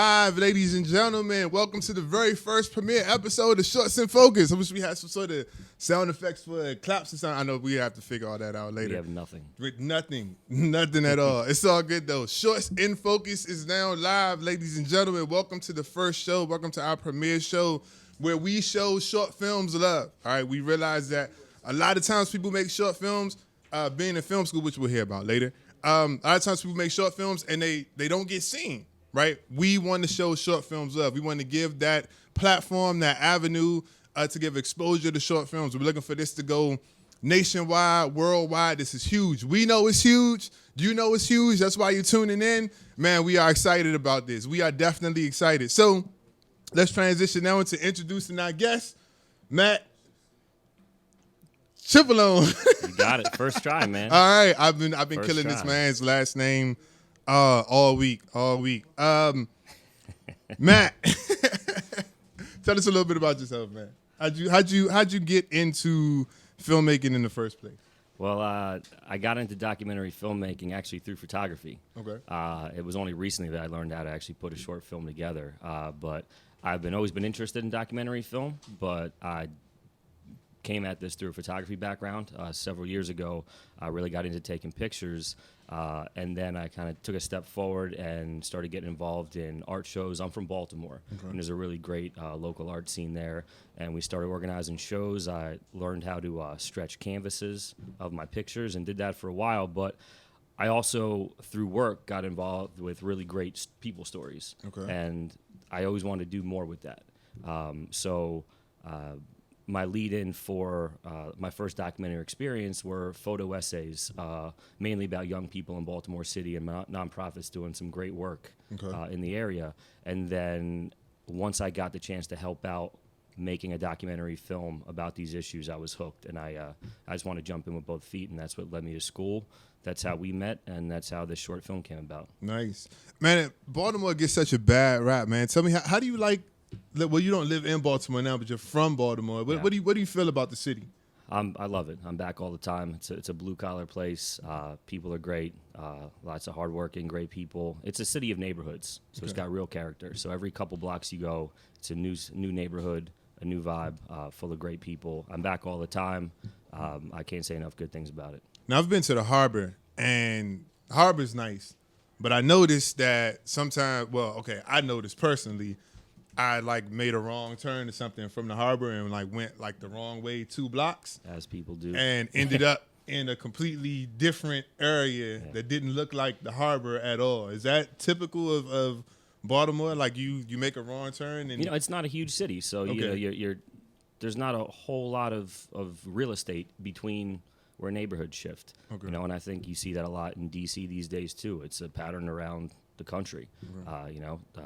live, ladies and gentlemen. Welcome to the very first premiere episode of Shorts in Focus. I wish we had some sort of sound effects for claps or something. I know we have to figure all that out later. We have nothing. With nothing at all. It's all good though. Shorts in Focus is now live, ladies and gentlemen. Welcome to the first show. Welcome to our premiere show where we show short films love. All right, we realize that a lot of times people make short films, being in film school, which we'll hear about later. A lot of times people make short films and they don't get seen, right? We want to show short films love. We want to give that platform, that avenue to give exposure to short films. We're looking for this to go nationwide, worldwide. This is huge. We know it's huge. You know it's huge. That's why you're tuning in. Man, we are excited about this. We are definitely excited. So let's transition now into introducing our guest, Matt Cipollone. You got it. First try, man. All right. I've been First killing try. this man's last name all week. Matt, tell us a little bit about yourself, man. How'd you get into filmmaking in the first place? Well, I got into documentary filmmaking actually through photography. Okay. It was only recently that I learned how to actually put a short film together. But I've always been interested in documentary film, but I came at this through a photography background. Several years ago, I really got into taking pictures, and then I kind of took a step forward and started getting involved in art shows. I'm from Baltimore, and there's a really great local art scene there, and we started organizing shows. I learned how to stretch canvases of my pictures and did that for a while, but I also, through work, got involved with really great people stories, and I always wanted to do more with that. My lead-in for my first documentary experience were photo essays, mainly about young people in Baltimore City and nonprofits doing some great work in the area. And then once I got the chance to help out making a documentary film about these issues, I was hooked. And I just want to jump in with both feet, and that's what led me to school. That's how we met, and that's how this short film came about. Nice. Man, Baltimore gets such a bad rap, man. Tell me, how do you like... Well, you don't live in Baltimore now, but you're from Baltimore. What do you feel about the city? I love it. I'm back all the time. It's a blue collar place. People are great. Lots of hardworking, great people. It's a city of neighborhoods, so it's got real character. So every couple blocks you go, it's a new neighborhood, a new vibe, full of great people. I'm back all the time. I can't say enough good things about it. Now I've been to the harbor, and the harbor's nice, but I noticed that sometimes. I noticed personally. I made a wrong turn or something from the harbor and went the wrong way 2 blocks. As people do. And ended up in a completely different area that didn't look like the harbor at all. Is that typical of Baltimore? You make a wrong turn and it's not a huge city, so you're there's not a whole lot of real estate between where neighborhoods shift. And I think you see that a lot in DC these days too. It's a pattern around the country.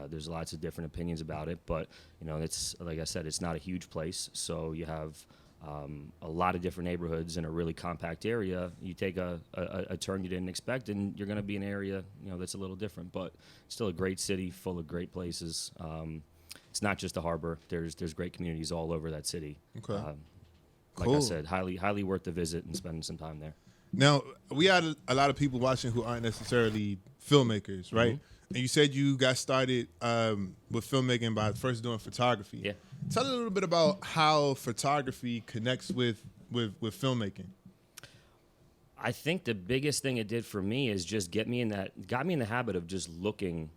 There's lots of different opinions about it, but it's like I said, it's not a huge place, so you have a lot of different neighborhoods in a really compact area. You take a turn you didn't expect, and you're going to be in an area that's a little different, but still a great city full of great places. It's not just a harbor. There's great communities all over that city. Like I said, highly worth the visit and spending some time there. Now, we had a lot of people watching who aren't necessarily filmmakers, right? Mm-hmm. And you said you got started with filmmaking by first doing photography. Yeah. Tell us a little bit about how photography connects with filmmaking. I think the biggest thing it did for me is just got me in the habit of just looking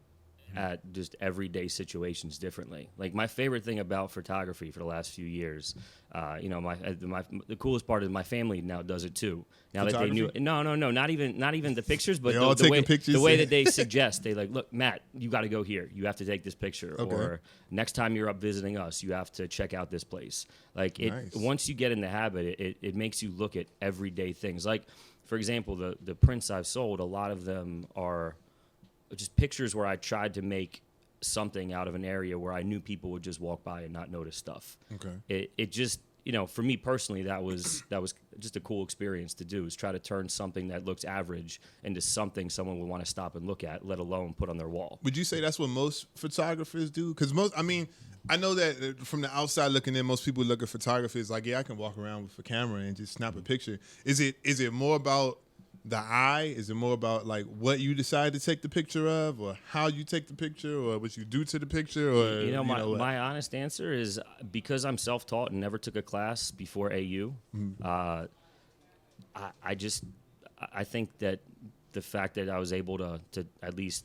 at just everyday situations differently. My favorite thing about photography for the last few years, the coolest part is my family now does it too. Now that they knew, no, not even the pictures, but the way that they suggest, they look, Matt, you got to go here. You have to take this picture, or next time you're up visiting us, you have to check out this place. Nice. Once you get in the habit, it makes you look at everyday things. For example, the prints I've sold, a lot of them are just pictures where I tried to make something out of an area where I knew people would just walk by and not notice stuff. It just, for me personally, that was just a cool experience to do, is try to turn something that looks average into something someone would want to stop and look at, let alone put on their wall. Would you say that's what most photographers do? Because I know that from the outside looking in, most people look at photography as I can walk around with a camera and just snap a picture. Is it more about the eye? Is it more about like what you decide to take the picture of, or how you take the picture, or what you do to the picture, or my honest answer is because I'm self-taught and never took a class before AU. I think that the fact that I was able to at least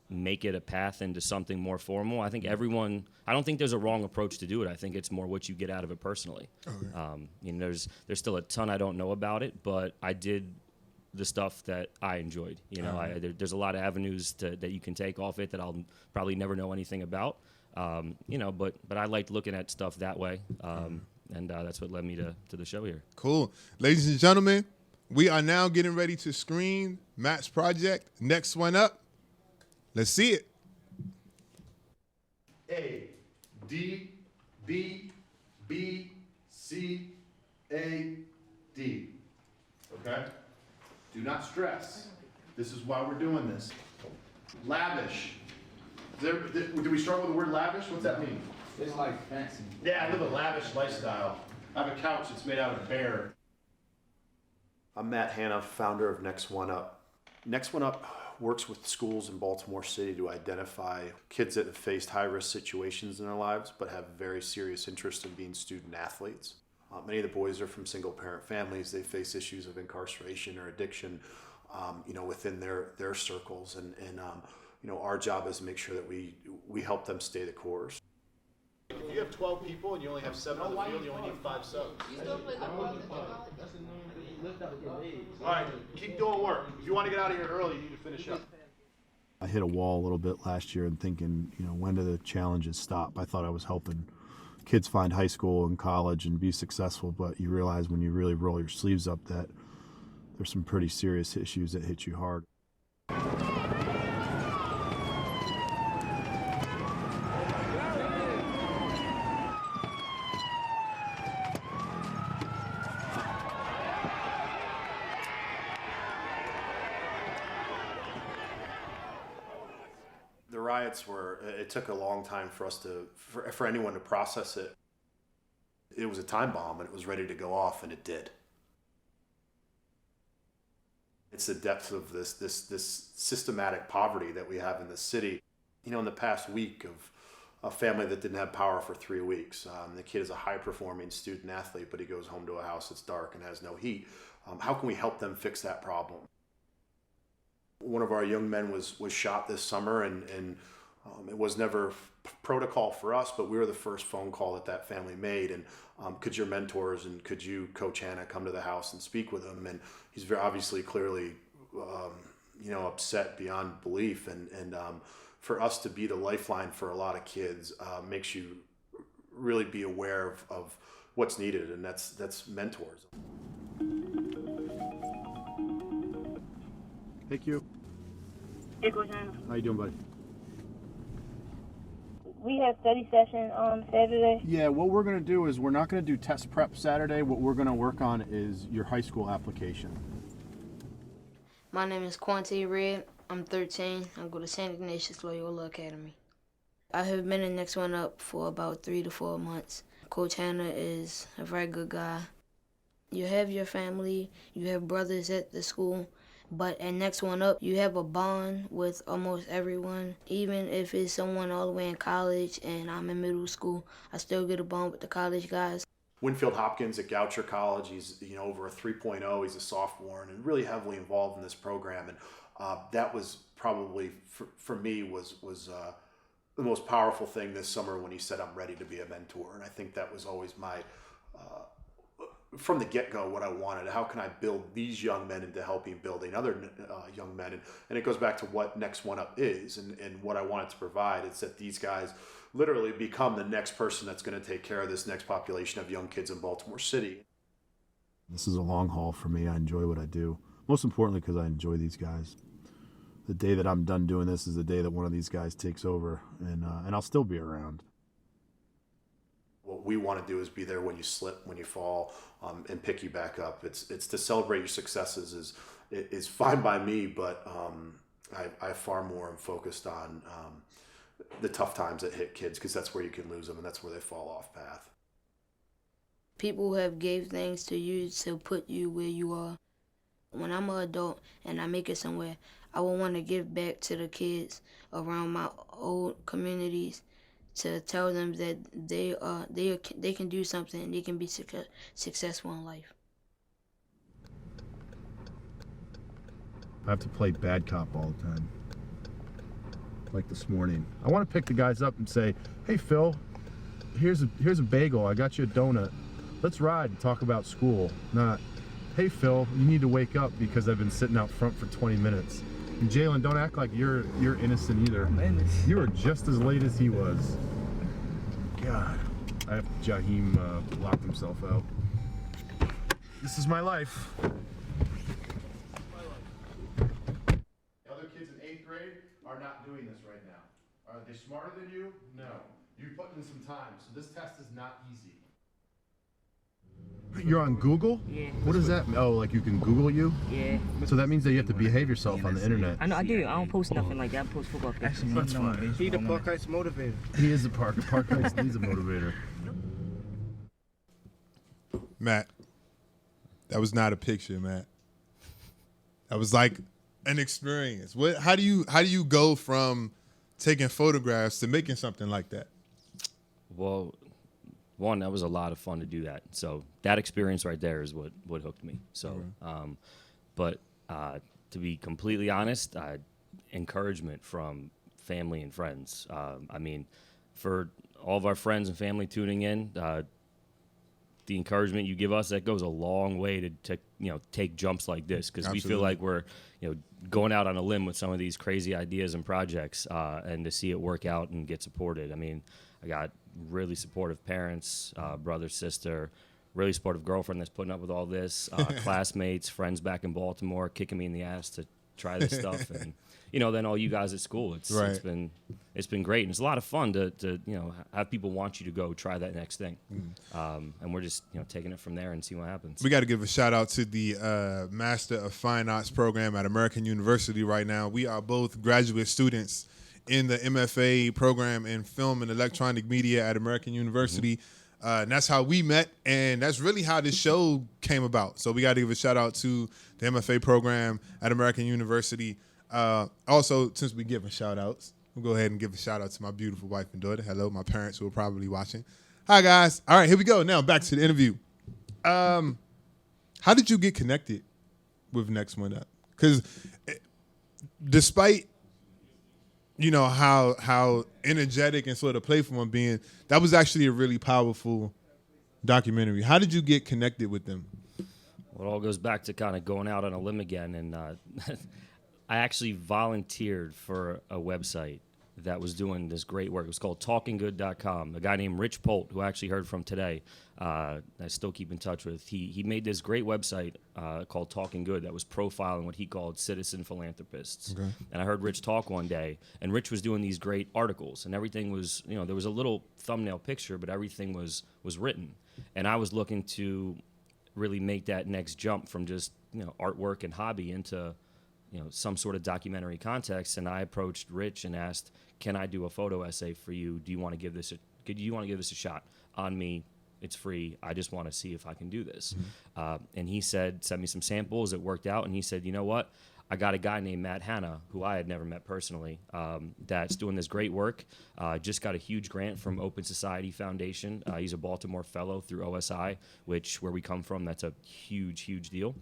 make it a path into something more formal. I think I don't think there's a wrong approach to do it. I think it's more what you get out of it personally. Okay. There's still a ton I don't know about it, but I did the stuff that I enjoyed. There's a lot of avenues that you can take off it that I'll probably never know anything about. But I liked looking at stuff that way. And that's what led me to the show here. Cool. Ladies and gentlemen, we are now getting ready to screen Matt's project, Next One Up. Let's see it. A, D, B, B, C, A, D. Okay? Do not stress. This is why we're doing this. Lavish. Do we start with the word lavish? What's that mean? It's like fancy. Yeah, I live a lavish lifestyle. I have a couch that's made out of bear. I'm Matt Hanna, founder of Next One Up. Next One Up works with schools in Baltimore City to identify kids that have faced high-risk situations in their lives but have very serious interest in being student athletes. Many of the boys are from single-parent families. They face issues of incarceration or addiction, within their circles. And our job is to make sure that we help them stay the course. If you have 12 people and you only have 7 on the field, you only need 5 subs. All right, keep doing work. If you want to get out of here early, you need to finish up. I hit a wall a little bit last year and thinking, when do the challenges stop? I thought I was helping kids find high school and college and be successful, but you realize when you really roll your sleeves up that there's some pretty serious issues that hit you hard. The riots it took a long time for us for anyone to process it. It was a time bomb and it was ready to go off, and it did. It's the depth of this systematic poverty that we have in the city. In the past week of a family that didn't have power for 3 weeks. The kid is a high-performing student athlete, but he goes home to a house that's dark and has no heat. How can we help them fix that problem? One of our young men was shot this summer, and it was never protocol for us, but we were the first phone call that family made. And could your mentors and could you, Coach Hanna, come to the house and speak with him? And he's very obviously, clearly, upset beyond belief. And for us to be the lifeline for a lot of kids makes you really be aware of what's needed, and that's mentors. Hey, Q. Hey, Coach Hanna. How you doing, buddy? We have study session on Saturday. Yeah, what we're going to do is we're not going to do test prep Saturday. What we're going to work on is your high school application. My name is Quante Red. I'm 13. I go to St. Ignatius Loyola Academy. I have been in Next One Up for about 3 to 4 months. Coach Hanna is a very good guy. You have your family, you have brothers at the school, but at Next One Up, you have a bond with almost everyone. Even if it's someone all the way in college and I'm in middle school, I still get a bond with the college guys. Winfield Hopkins at Goucher College, he's over a 3.0, he's a sophomore and really heavily involved in this program. And that was probably, for me, was the most powerful thing this summer when he said, I'm ready to be a mentor. And I think that was always my, from the get-go, what I wanted. How can I build these young men into helping building other young men? And it goes back to what Next One Up is and what I wanted to provide. It's that these guys literally become the next person that's going to take care of this next population of young kids in Baltimore City. This is a long haul for me. I enjoy what I do. Most importantly, because I enjoy these guys. The day that I'm done doing this is the day that one of these guys takes over, and I'll still be around. What we want to do is be there when you slip, when you fall, and pick you back up. It's to celebrate your successes is fine by me, but I far more am focused on the tough times that hit kids, because that's where you can lose them and that's where they fall off path. People have gave things to you to put you where you are. When I'm an adult and I make it somewhere, I will want to give back to the kids around my old communities to tell them that they can do something and they can be successful in life. I have to play bad cop all the time. Like this morning, I want to pick the guys up and say, "Hey Phil, here's a bagel. I got you a donut. Let's ride and talk about school." Not, "Hey Phil, you need to wake up because I've been sitting out front for 20 minutes." And Jalen, don't act like you're innocent either. You were just as late as he was. God, I have Jaheim locked himself out. This is my life. The other kids in 8th grade are not doing this right now. Are they smarter than you? No. You put in some time, so this test is not easy. You're on Google? Yeah. What does that mean? Oh, like you can Google you? Yeah. So that means that you have to behave yourself on the internet. I know, I do. I don't post nothing like that. I post football pictures. That's fine. He the Park-Heights motivator. He is the Park-Heights needs a motivator. Matt, that was not a picture, Matt. That was like an experience. How do you go from taking photographs to making something like that? Well, one, that was a lot of fun to do that. So that experience right there is what hooked me. So, but to be completely honest, encouragement from family and friends. I mean, for all of our friends and family tuning in, the encouragement you give us, that goes a long way to take jumps like this, because we feel like we're going out on a limb with some of these crazy ideas and projects, and to see it work out and get supported. I mean, I got really supportive parents, brother, sister, really supportive girlfriend that's putting up with all this, classmates, friends back in Baltimore kicking me in the ass to try this stuff, and then all you guys at school. It's been great, and it's a lot of fun to have people want you to go try that next thing, and we're just taking it from there and see what happens. We got to give a shout out to the Master of Fine Arts program at American University right now. We are both graduate students in the MFA program in film and electronic media at American University. And that's how we met, and that's really how this show came about. So we got to give a shout out to the MFA program at American University. Also, since we giving shout outs, we'll go ahead and give a shout out to my beautiful wife and daughter. Hello, my parents who are probably watching. Hi, guys. All right, here we go. Now back to the interview. How did you get connected with Next One Up? Because despite how energetic and sort of playful I'm being, that was actually a really powerful documentary. How did you get connected with them? Well, it all goes back to kind of going out on a limb again, and I actually volunteered for a website that was doing this great work. It was called talkinggood.com. A guy named Rich Polt, who I actually heard from today, I still keep in touch with. He made this great website called Talking Good that was profiling what he called citizen philanthropists. Okay. And I heard Rich talk one day, and Rich was doing these great articles, and everything was, there was a little thumbnail picture, but everything was written. And I was looking to really make that next jump from just, artwork and hobby into some sort of documentary context, and I approached Rich and asked, "Can I do a photo essay for you? Do you want to give this a shot on me? It's free. I just want to see if I can do this." Mm-hmm. And he said, send me some samples. It worked out, and he said, "You know what? I got a guy named Matt Hanna, who I had never met personally, that's doing this great work. Just got a huge grant from Open Society Foundation. He's a Baltimore fellow through OSI, where we come from, that's a huge, huge deal."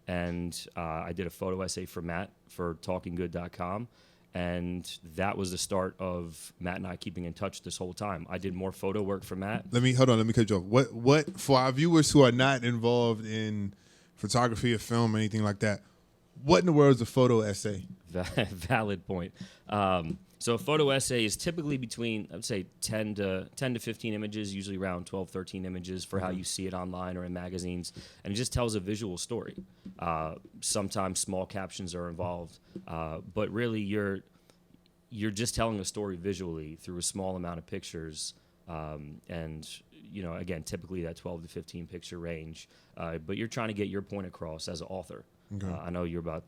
And I did a photo essay for Matt for talkinggood.com. And that was the start of Matt and I keeping in touch this whole time. I did more photo work for Matt. Let me cut you off. What for our viewers who are not involved in photography or film or anything like that, what in the world is a photo essay? Valid point. So a photo essay is typically between, I would say, 10 to 15 images, usually around 12, 13 images for how you see it online or in magazines. And it just tells a visual story. Sometimes small captions are involved. But really, you're just telling a story visually through a small amount of pictures. And, again, typically that 12 to 15 picture range. But you're trying to get your point across as an author. Okay. I know you're about...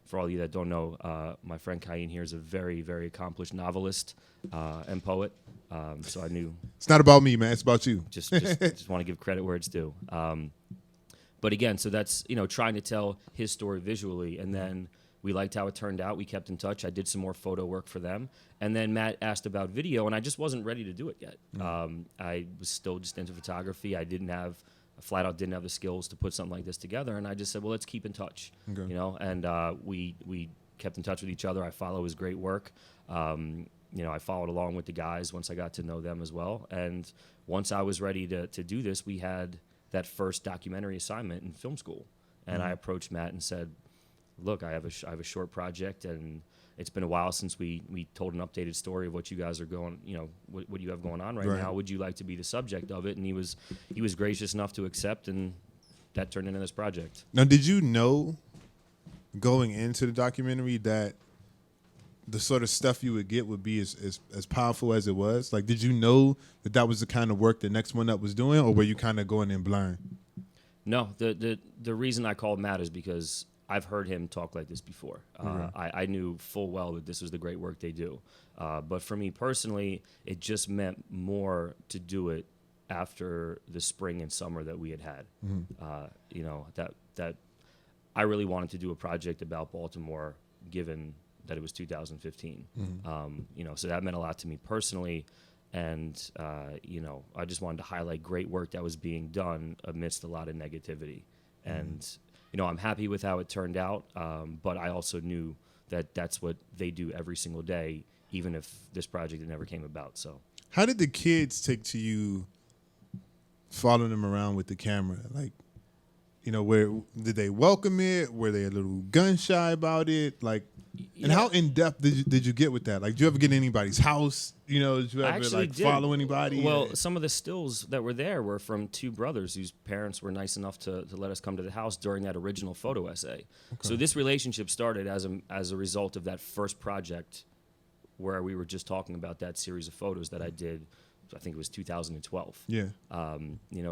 For all of you that don't know, my friend Kayeen here is a very, very accomplished novelist and poet. So I knew... It's not about me, man. It's about you. Just want to give credit where it's due. But again, so that's, trying to tell his story visually. And then we liked how it turned out. We kept in touch. I did some more photo work for them. And then Matt asked about video, and I just wasn't ready to do it yet. I was still just into photography. I flat out didn't have the skills to put something like this together. And I just said, well, let's keep in touch, and we kept in touch with each other. I follow his great work. I followed along with the guys once I got to know them as well. And once I was ready to do this, we had that first documentary assignment in film school. And I approached Matt and said, look, I have a short project, and it's been a while since we told an updated story of what you guys are going, what you have going on right now. Would you like to be the subject of it? And he was gracious enough to accept, and that turned into this project. Now, did you know going into the documentary that the sort of stuff you would get would be as powerful as it was? Like, did you know that was the kind of work the next one up was doing, or were you kind of going in blind? No, the reason I called Matt is because I've heard him talk like this before. I knew full well that this was the great work they do. But for me personally, it just meant more to do it after the spring and summer that we had. That I really wanted to do a project about Baltimore, given that it was 2015. So that meant a lot to me personally. And, I just wanted to highlight great work that was being done amidst a lot of negativity. And, I'm happy with how it turned out, but I also knew that that's what they do every single day, even if this project never came about. So, how did the kids take to you following them around with the camera? Like, where did they welcome it? Were they a little gun shy about it? Like, and how in depth did you get with that? Like, did you ever get in anybody's house? Did you ever follow anybody? Well, some of the stills that were there were from two brothers whose parents were nice enough to let us come to the house during that original photo essay. Okay. So this relationship started as a result of that first project, where we were just talking about that series of photos that I did. I think it was 2012. Yeah.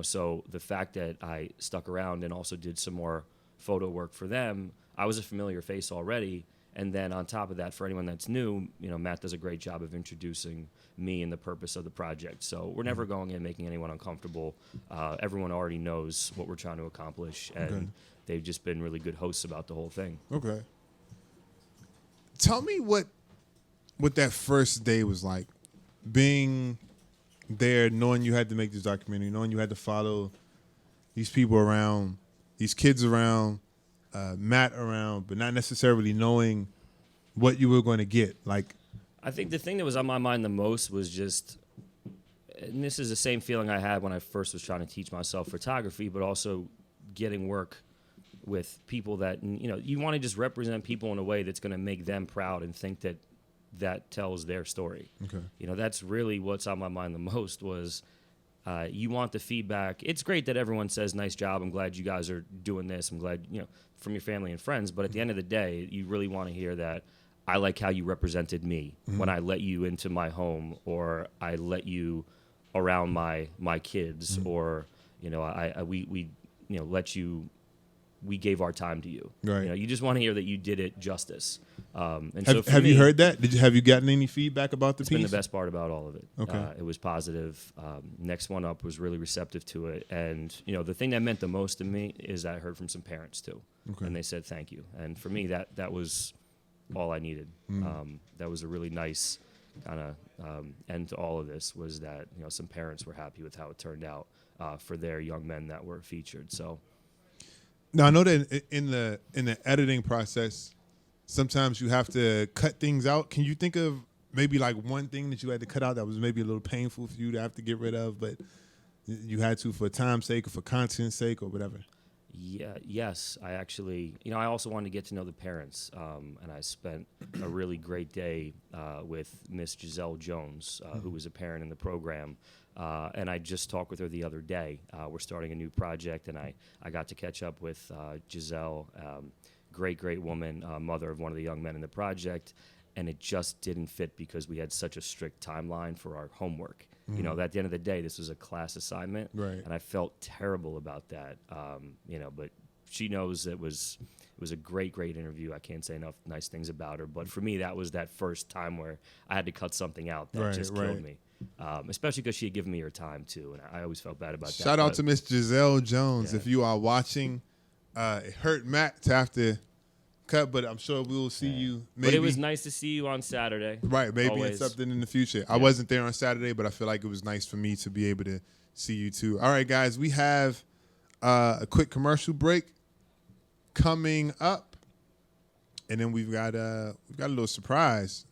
So the fact that I stuck around and also did some more photo work for them, I was a familiar face already. And then on top of that, for anyone that's new, Matt does a great job of introducing me and the purpose of the project. So we're never going in making anyone uncomfortable. Everyone already knows what we're trying to accomplish, and they've just been really good hosts about the whole thing. Okay. Tell me what that first day was like, being there, knowing you had to make this documentary, knowing you had to follow these people around, these kids around, Matt around, but not necessarily knowing what you were going to get. Like, I think the thing that was on my mind the most was just, and this is the same feeling I had when I first was trying to teach myself photography, but also getting work with people that, you want to just represent people in a way that's going to make them proud and think that tells their story. Okay. That's really what's on my mind the most was, you want the feedback. It's great that everyone says, nice job, I'm glad you guys are doing this, I'm glad, from your family and friends, but at the end of the day, you really want to hear that I like how you represented me when I let you into my home, or I let you around my kids, or, we gave our time to you. Right. You just want to hear that you did it justice. Have you heard that? Have you gotten any feedback about the piece? It's been the best part about all of it. Okay. It was positive. Next One Up was really receptive to it. And, the thing that meant the most to me is I heard from some parents too. Okay. And they said thank you. And for me, that was all I needed. That was a really nice kind of end to all of this, was that, some parents were happy with how it turned out for their young men that were featured. So. Now, I know that in the editing process, sometimes you have to cut things out. Can you think of maybe like one thing that you had to cut out that was maybe a little painful for you to have to get rid of, but you had to for time's sake or for content's sake or whatever? Yeah. Yes, I actually, I also wanted to get to know the parents, and I spent a really great day with Miss Giselle Jones, who was a parent in the program. And I just talked with her the other day. We're starting a new project, and I got to catch up with Giselle, great woman, mother of one of the young men in the project, and it just didn't fit because we had such a strict timeline for our homework. At the end of the day, this was a class assignment, right? And I felt terrible about that, but she knows it was It was a great interview. I can't say enough nice things about her. But for me, that was that first time where I had to cut something out that just killed me. Especially because she had given me her time, too. And I always felt bad about that. Shout out to Miss Giselle Jones. If you are watching, it hurt Matt to have to cut, but I'm sure we will see you. Maybe. But it was nice to see you on Saturday. Right, maybe Always. it's something in the future. I wasn't there on Saturday, but I feel like it was nice for me to be able to see you too. All right, guys, we have a quick commercial break coming up, and then we've got a little surprise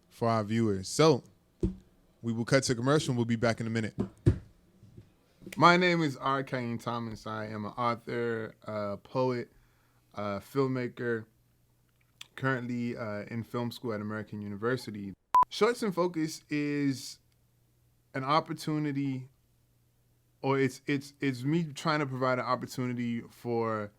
for our viewers. So we will cut to commercial, and we'll be back in a minute. My name is R.K.T. Thomas. I am an author, poet, filmmaker, currently in film school at American University. Shorts in Focus is an opportunity, or it's me trying to provide an opportunity for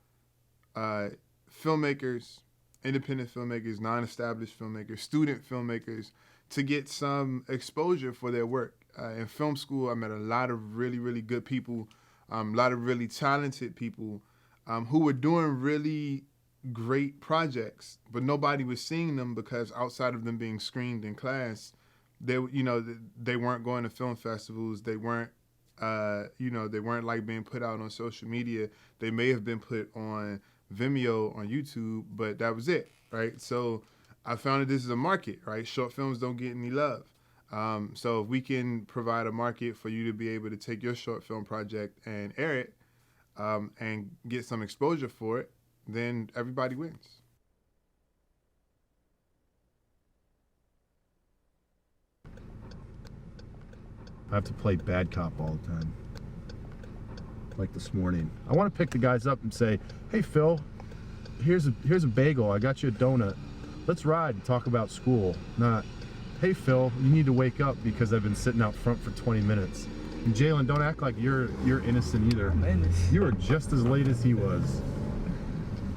filmmakers, independent filmmakers, non-established filmmakers, student filmmakers to get some exposure for their work. In film school, I met a lot of really, really good people, a lot of really talented people who were doing really great projects, but nobody was seeing them because outside of them being screened in class, they weren't going to film festivals. They weren't, they weren't like being put out on social media. They may have been put on Vimeo, on YouTube, but that was it, right? So I found that this is a market, right? Short films don't get any love. So if we can provide a market for you to be able to take your short film project and air it, and get some exposure for it, then everybody wins. I have to play bad cop all the time. Like this morning. I want to pick the guys up and say, hey, Phil, here's a bagel. I got you a donut. Let's ride and talk about school. Not, hey, Phil, you need to wake up because I've been sitting out front for 20 minutes. And Jalen, don't act like you're innocent either. I'm innocent. You were just as late as he was.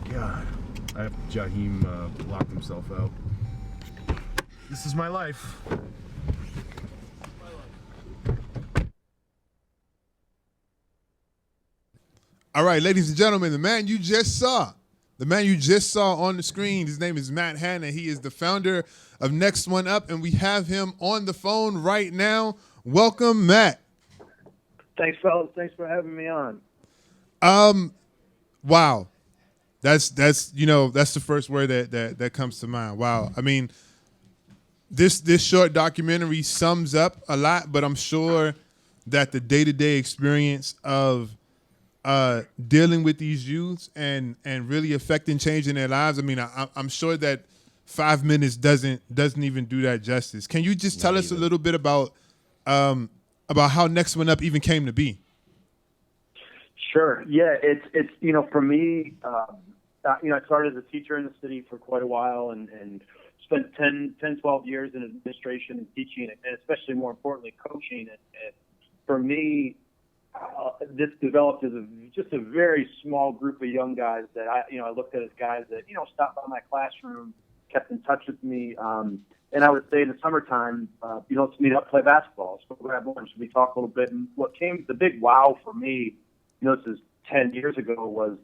God. I have Jaheim locked himself out. This is my life. All right, ladies and gentlemen, the man you just saw on the screen, his name is Matt Hanna. He is the founder of Next One Up, and we have him on the phone right now. Welcome, Matt. Thanks, fellas. Thanks for having me on. Wow. That's the first word that comes to mind. Wow. I mean, this short documentary sums up a lot, but I'm sure that the day-to-day experience of dealing with these youths and really affecting change in their lives. I mean, I'm sure that 5 minutes doesn't even do that justice. Can you just tell us a little bit about how Next One Up even came to be? Sure. Yeah, it's for me, I started as a teacher in the city for quite a while and spent 10, 12 years in administration and teaching, and especially more importantly, coaching. And for me, this developed as just a very small group of young guys that I looked at as guys that, stopped by my classroom, kept in touch with me. And I would say in the summertime, let's meet up, play basketball. So grab lunch. We talk a little bit. And the big wow for me, this is 10 years ago, was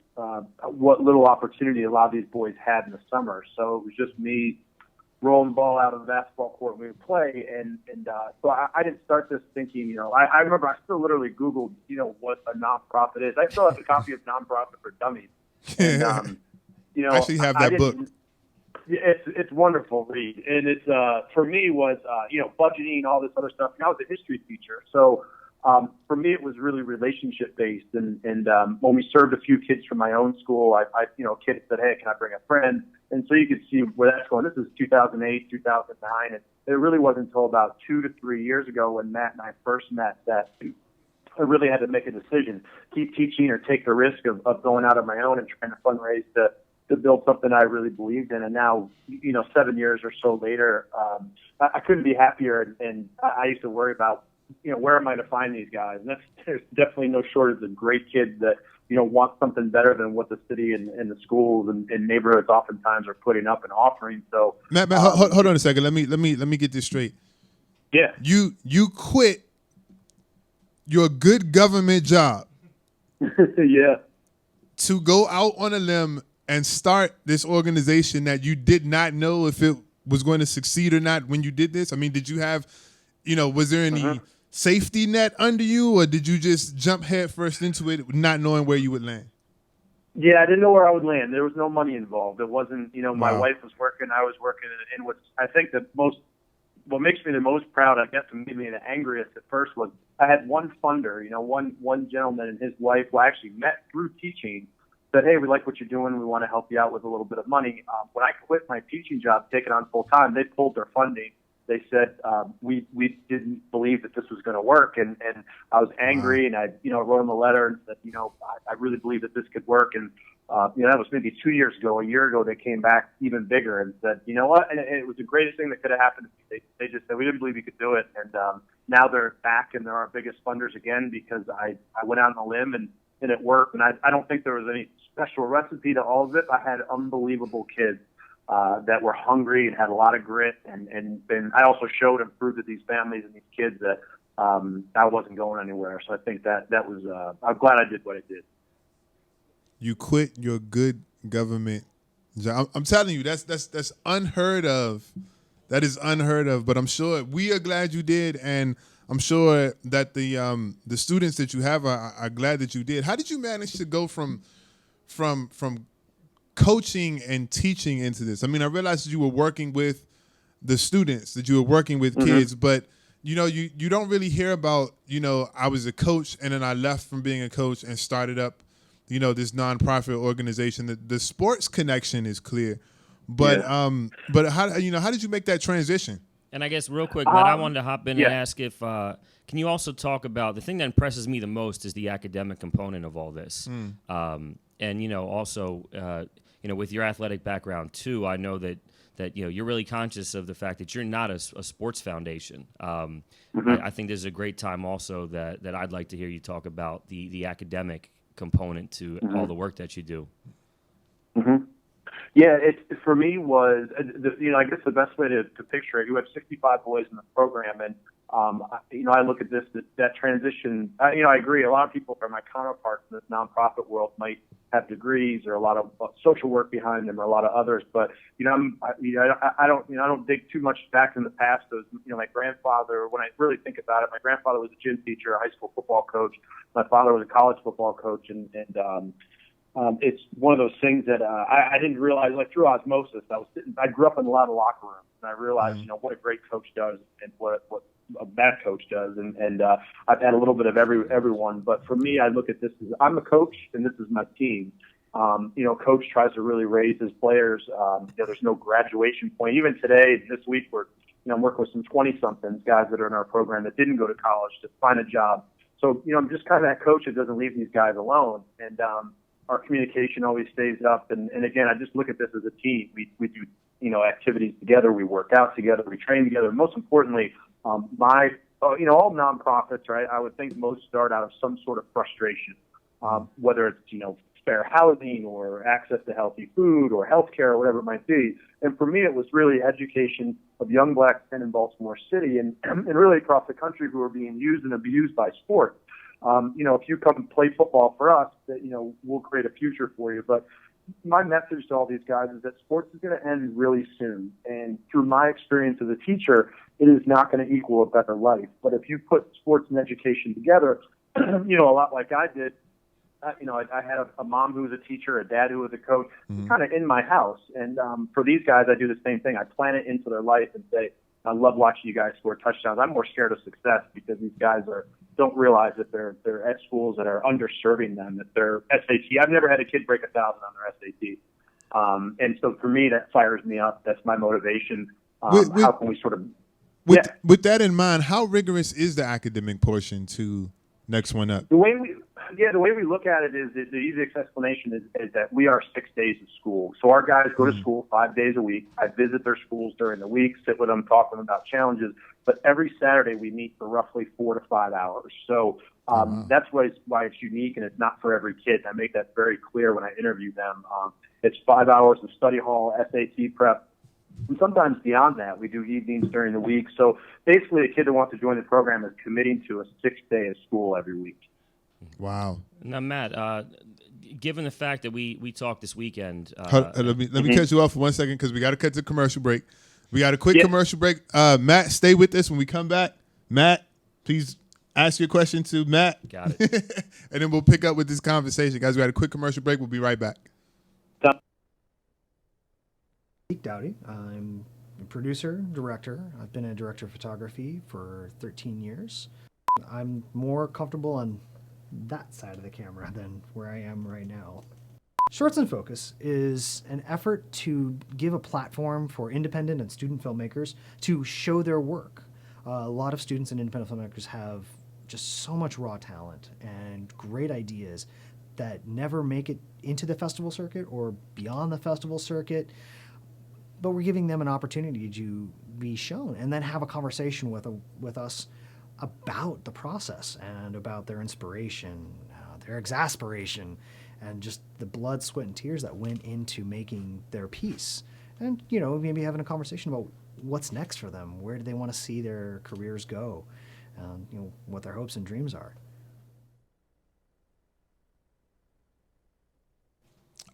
what little opportunity a lot of these boys had in the summer. So it was just me rolling the ball out of the basketball court we would play. And so I didn't start this thinking, I remember I still literally Googled, what a nonprofit is. I still have a copy of Nonprofit for Dummies. And, I actually have that book. It's wonderful read. And it's, for me was, budgeting, all this other stuff. And I was a history teacher. So, for me, it was really relationship based. And when we served a few kids from my own school, kids said, hey, can I bring a friend? And so you could see where that's going. This is 2008, 2009. And it really wasn't until about 2 to 3 years ago when Matt and I first met that I really had to make a decision, keep teaching or take the risk of going out on my own and trying to fundraise to build something I really believed in. And now, 7 years or so later, I couldn't be happier. And I used to worry about, where am I to find these guys? And there's definitely no shortage of great kids that, want something better than what the city and the schools and neighborhoods oftentimes are putting up and offering. So Matt, hold on a second. Let me get this straight. Yeah. You quit your good government job. Yeah. To go out on a limb and start this organization that you did not know if it was going to succeed or not when you did this? I mean, did you have, was there any safety net under you, or did you just jump head first into it not knowing where you would land? Yeah, I didn't know where I would land. There was no money involved. It wasn't, my wife was working, I was working, and I think what makes me the most proud, I guess, and made me the angriest at first was I had one funder, one gentleman and his wife who I actually met through teaching, said, hey, we like what you're doing. We want to help you out with a little bit of money. When I quit my teaching job, take it on full time, they pulled their funding. They said, we didn't believe that this was going to work. And I was angry, and I, wrote them a letter and said, I really believe that this could work. And, that was maybe 2 years ago. A year ago, they came back even bigger and said, you know what? And it was the greatest thing that could have happened. They just said, we didn't believe you could do it. And now they're back, and they're our biggest funders again because I went out on a limb and it worked. And I don't think there was any special recipe to all of it. I had unbelievable kids that were hungry and had a lot of grit. And I also showed and proved to these families and these kids that I wasn't going anywhere. So I think that was, I'm glad I did what I did. You quit your good government job. I'm telling you, that's unheard of. That is unheard of. But I'm sure we are glad you did, and I'm sure that the students that you have are glad that you did. How did you manage to go from coaching and teaching into this? I mean, I realized that you were working with the students, that you were working with kids, but you don't really hear about, I was a coach and then I left from being a coach and started up, this nonprofit organization. The sports connection is clear, but but how did you make that transition? And I guess real quick, Matt, I wanted to hop in and ask if can you also talk about the thing that impresses me the most is the academic component of all this, and also with your athletic background too, I know that you're really conscious of the fact that you're not a sports foundation. I think this is a great time also that I'd like to hear you talk about the academic component to all the work that you do. Yeah, it for me was, I guess the best way to picture it, you have 65 boys in the program, and I look at this, that transition. I agree. A lot of people from my counterparts in this nonprofit world might have degrees or a lot of social work behind them, or a lot of others. But I don't dig too much back in the past. Those, my grandfather. When I really think about it, my grandfather was a gym teacher, a high school football coach. My father was a college football coach, and it's one of those things that I didn't realize, like through osmosis. I grew up in a lot of locker rooms, and I realized, what a great coach does and what a bad coach does, and I've had a little bit of everyone. But for me, I look at this as I'm a coach, and this is my team. Coach tries to really raise his players. There's no graduation point. Even today, this week, I'm working with some 20-somethings guys that are in our program that didn't go to college to find a job. So, I'm just kind of that coach that doesn't leave these guys alone. And our communication always stays up. And again, I just look at this as a team. We do, activities together. We work out together. We train together. Most importantly, all nonprofits, right? I would think most start out of some sort of frustration, whether it's, fair housing or access to healthy food or healthcare or whatever it might be. And for me, it was really education of young black men in Baltimore City and really across the country who are being used and abused by sports. If you come and play football for us, we'll create a future for you. But my message to all these guys is that sports is going to end really soon. And through my experience as a teacher, it is not going to equal a better life. But if you put sports and education together, a lot like I did, I had a mom who was a teacher, a dad who was a coach, kind of in my house. And for these guys, I do the same thing. I plan it into their life and say, I love watching you guys score touchdowns. I'm more scared of success because these guys don't realize that they're at schools that are underserving them, that they're SAT. I've never had a kid break 1,000 on their SAT. And so for me, that fires me up. That's my motivation. How can we sort of... With that in mind, how rigorous is the academic portion to Next One Up? The way we look at it is the easiest explanation is that we are 6 days of school. So our guys go to school 5 days a week. I visit their schools during the week, sit with them, talk to them about challenges. But every Saturday we meet for roughly 4 to 5 hours. So that's why it's unique, and it's not for every kid. And I make that very clear when I interview them. It's 5 hours of study hall, SAT prep. And sometimes beyond that, we do evenings during the week. So basically, a kid that wants to join the program is committing to a 6 day of school every week. Wow. Now, Matt, given the fact that we talked this weekend. Let me cut you off for 1 second because we got to cut to commercial break. We got a quick commercial break. Matt, stay with us when we come back. Matt, please ask your question to Matt. Got it. And then we'll pick up with this conversation. Guys, we got a quick commercial break. We'll be right back. Zeke Dowty. I'm a producer, director. I've been a director of photography for 13 years. I'm more comfortable on that side of the camera than where I am right now. Shorts in Focus is an effort to give a platform for independent and student filmmakers to show their work. A lot of students and independent filmmakers have just so much raw talent and great ideas that never make it into the festival circuit or beyond the festival circuit. But we're giving them an opportunity to be shown and then have a conversation with us about the process and about their inspiration, their exasperation, and just the blood, sweat, and tears that went into making their piece. And, maybe having a conversation about what's next for them, where do they want to see their careers go, what their hopes and dreams are.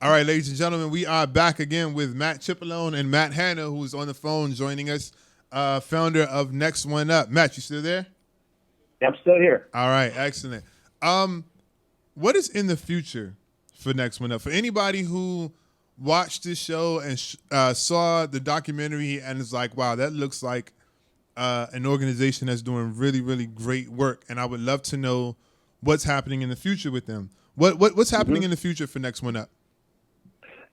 All right, ladies and gentlemen, we are back again with Matt Cipollone and Matt Hanna, who's on the phone joining us, founder of Next One Up. Matt, you still there? I'm still here. All right, excellent. What is in the future for Next One Up? For anybody who watched this show and saw the documentary and is like, wow, that looks like an organization that's doing really, really great work, and I would love to know what's happening in the future with them. What's happening in the future for Next One Up?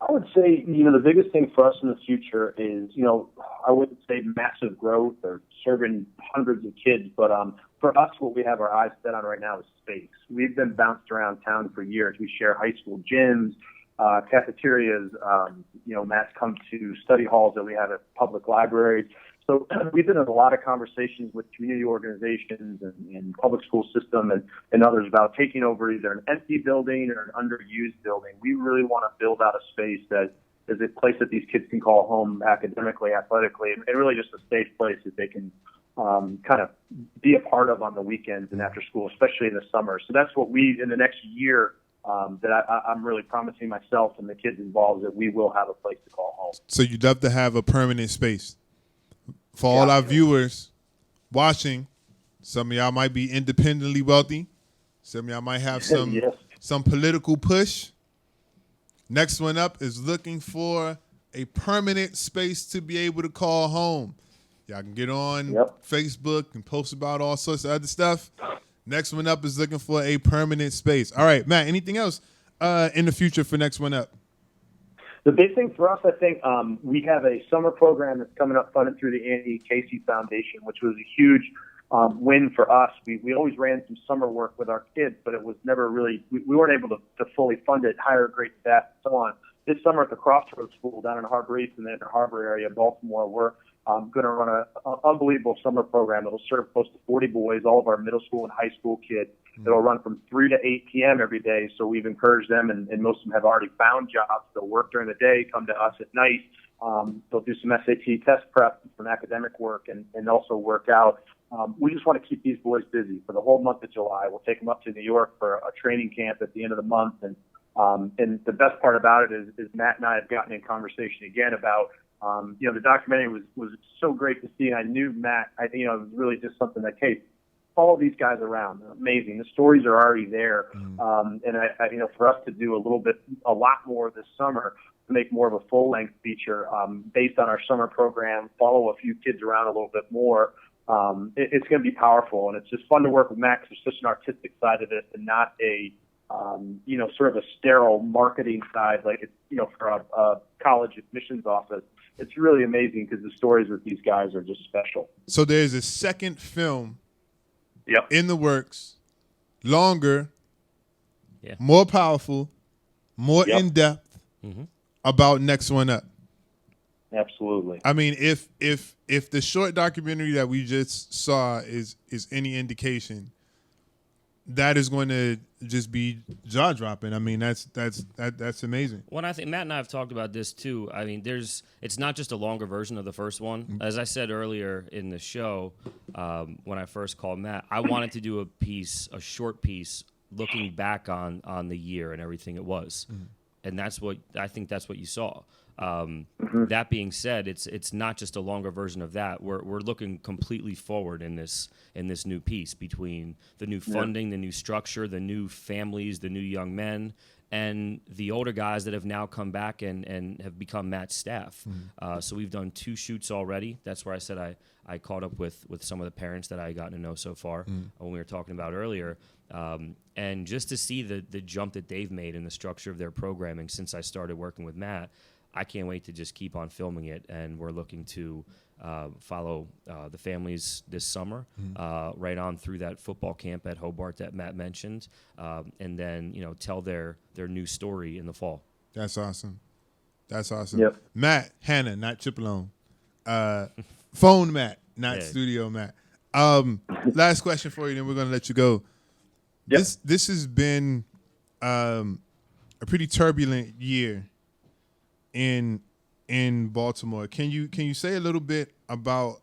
I would say, the biggest thing for us in the future is, I wouldn't say massive growth or serving hundreds of kids, but for us, what we have our eyes set on right now is space. We've been bounced around town for years. We share high school gyms, cafeterias. Matt's come to study halls that we have at public libraries. So we've been in a lot of conversations with community organizations and public school system and others about taking over either an empty building or an underused building. We really want to build out a space that is a place that these kids can call home academically, athletically, and really just a safe place that they can kind of be a part of on the weekends and after school, especially in the summer. So that's what we, in the next year, that I'm really promising myself and the kids involved, that we will have a place to call home. So you'd love to have a permanent space. For all our viewers watching, some of y'all might be independently wealthy. Some of y'all might have some some political push. Next One Up is looking for a permanent space to be able to call home. Y'all can get on Facebook and post about all sorts of other stuff. Next One Up is looking for a permanent space. All right, Matt, anything else in the future for Next One Up? The big thing for us, I think, we have a summer program that's coming up funded through the Andy Casey Foundation, which was a huge win for us. We always ran some summer work with our kids, but it was never really, we weren't able to fully fund it, hire great staff, and so on. This summer at the Crossroads School down in Harbor East and the Inner Harbor area of Baltimore, we're going to run an unbelievable summer program. It'll serve close to 40 boys, all of our middle school and high school kids. It'll run from 3 to 8 p.m. every day. So we've encouraged them, and most of them have already found jobs. They'll work during the day, come to us at night. They'll do some SAT test prep, some academic work, and also work out. We just want to keep these boys busy for the whole month of July. We'll take them up to New York for a training camp at the end of the month. And the best part about it is Matt and I have gotten in conversation again about, the documentary was so great to see. And I knew Matt, it was really just something like, hey, follow these guys around. They're amazing. The stories are already there. And for us to do a lot more this summer, to make more of a full-length feature based on our summer program, follow a few kids around a little bit more, it's going to be powerful. And it's just fun to work with Matt because there's such an artistic side of it and not a, sort of a sterile marketing side like it's, for a college admissions office. It's really amazing because the stories with these guys are just special. So there's a second film in the works, longer, more powerful, more in-depth about Next One Up. Absolutely. I mean, if the short documentary that we just saw is any indication, that is going to just be jaw-dropping. I mean, that's amazing. Well, I think Matt and I have talked about this too. I mean, it's not just a longer version of the first one. As I said earlier in the show, when I first called Matt, I wanted to do a short piece looking back on the year and everything it was. And that's what you saw. That being said, it's not just a longer version of that. We're looking completely forward in this new piece between the new funding, the new structure, the new families, the new young men, and the older guys that have now come back and have become Matt's staff. So we've done 2 shoots already. That's where I said I caught up with some of the parents that I gotten to know so far when we were talking about earlier. And just to see the jump that they've made in the structure of their programming since I started working with Matt, I can't wait to just keep on filming it. And we're looking to follow the families this summer, right on through that football camp at Hobart that Matt mentioned, and then tell their new story in the fall. That's awesome. That's awesome. Yep. Matt, Hanna, not Cipollone. Phone Matt, not studio Matt. Last question for you, then we're gonna let you go. Yep. This has been a pretty turbulent year in Baltimore. Can you say a little bit about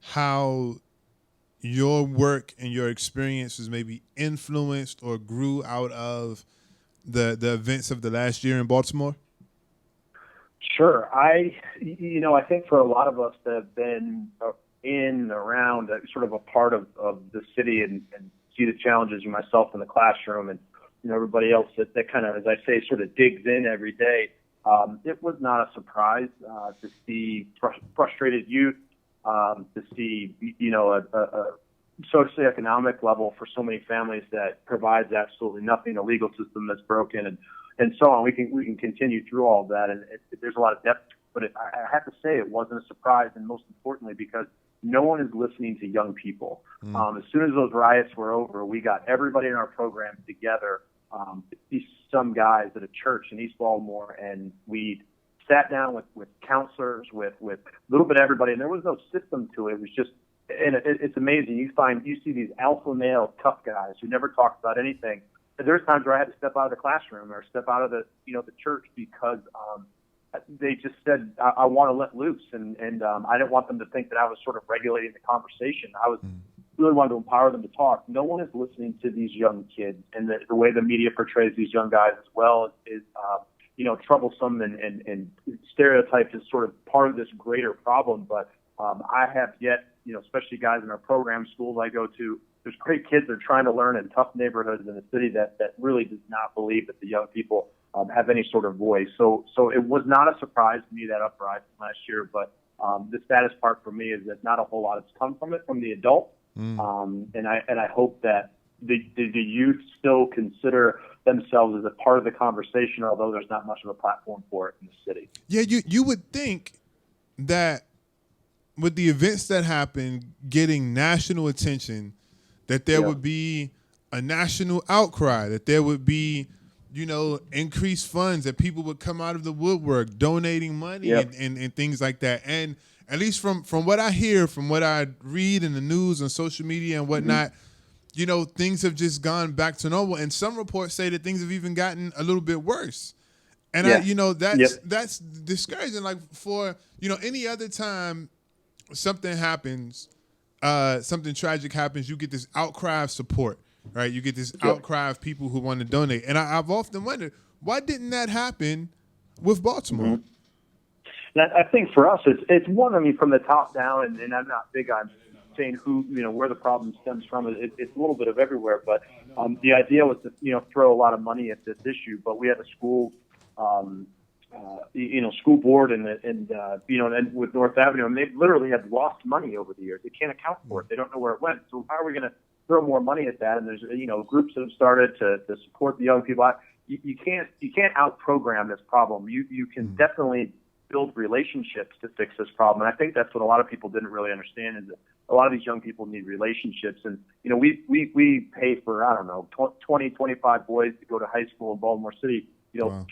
how your work and your experiences maybe influenced or grew out of the events of the last year in Baltimore? Sure. I think for a lot of us that have been in, around, sort of a part of the city and see the challenges, myself in the classroom and everybody else that kind of, as I say, sort of digs in every day, it was not a surprise to see frustrated youth, to see, a socioeconomic level for so many families that provides absolutely nothing, a legal system that's broken and so on. We can continue through all of that, and there's a lot of depth, but I have to say it wasn't a surprise, and most importantly, because no one is listening to young people. As soon as those riots were over, we got everybody in our program together, some guys at a church in East Baltimore, and we sat down with counselors, with a little bit of everybody, and there was no system to it. It was just, and it's amazing. You see these alpha male tough guys who never talk about anything. And there's times where I had to step out of the classroom or step out of the church because they just said, I want to let loose, and I didn't want them to think that I was sort of regulating the conversation. I was really wanted to empower them to talk. No one is listening to these young kids, and the way the media portrays these young guys as well is troublesome and stereotyped as sort of part of this greater problem. But I have yet, especially guys in our program schools I go to, there's great kids that are trying to learn in tough neighborhoods in the city that really does not believe that the young people have any sort of voice. So it was not a surprise to me, that uprising last year, but the saddest part for me is that not a whole lot has come from it, from the adults. And I hope that the youth still consider themselves as a part of the conversation, although there's not much of a platform for it in the city. Yeah, you would think that with the events that happen getting national attention, that there would be a national outcry, that there would be, increased funds, that people would come out of the woodwork donating money and things like that. And at least from what I hear, from what I read in the news and social media and whatnot, things have just gone back to normal. And some reports say that things have even gotten a little bit worse. And that's discouraging. Like for, any other time something happens, something tragic happens, you get this outcry of support, right? You get this outcry of people who want to donate. And I've often wondered, why didn't that happen with Baltimore? And I think for us, it's one, from the top down, and I'm not big on saying where the problem stems from. It's a little bit of everywhere, but the idea was to, throw a lot of money at this issue. But we had a school, school board and with North Avenue, and they literally have lost money over the years. They can't account for it. They don't know where it went. So how are we going to throw more money at that? And there's, groups that have started to support the young people. You can't out-program this problem. You can definitely build relationships to fix this problem. And I think that's what a lot of people didn't really understand, is that a lot of these young people need relationships. And, we pay for, 20, 25 boys to go to high school in Baltimore City,